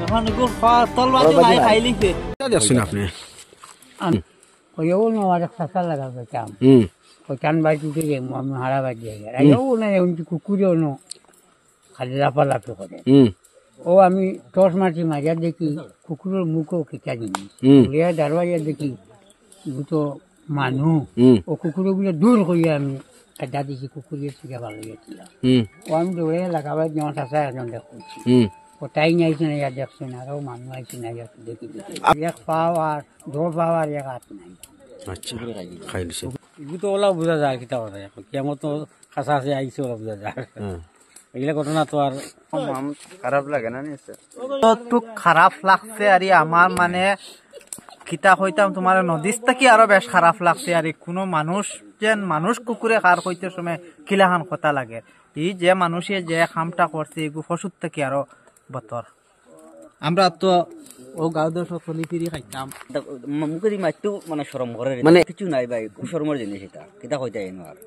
এখন গো তলবাজি নাই খাইলিছে দেখছেন আপনি ওইও না আর খাসা লাগাবে কাম ওই কান বাড়ি উঠে যাই আমি হারা বাড়ি যাই আইও না উনি কুকুরেও না খালি লাফালাফি করে ও আমি টর্চ মারছি মারিয়া দেখি কুকুরের মুখও কিটা জিনিস উড়িয়া দারবাইয়া দেখি দুটো মানুষ ও কুকুরগুলো দূর করিয়া আমি কাটা দিছি কুকুরের থেকে ভালো গেছিলাম ও আমি দৌড়ে লাগাবার যেমন চাষা একজন দেখছি ওটাই নাইছে না ইয়ার দেখছে না আরও মানুষ আইছে না ইয়ার দেখি দেখি এক পাও আর দৌড় পাও আর এক হাত নাই আচ্ছা খাই দিছে এগুলো তো ওলা বোঝা যায় কিতা কথা কেমন তো খাসা আছে আইছে ওলা বোঝা যায় এগুলা ঘটনা তো আর খারাপ লাগে না তো খারাপ লাগছে আর আমার মানে কিতা হইতাম তোমার নদীর থেকে আরো বেশ খারাপ লাগছে আর কোনো মানুষ যেন মানুষ কুকুরে কার হইতে সময় কিলাখান কথা লাগে এই যে মানুষে যে খামটা করছে এগুলো পশুর থেকে আরো বতর আমরা তো ও গাঁও দশ চলি ফিরি খাইতাম মুখে মাছটো মানে সরম করে মানে কিছু নাই ভাই খুব সরমের জিনিস এটা কিতা হইতে আর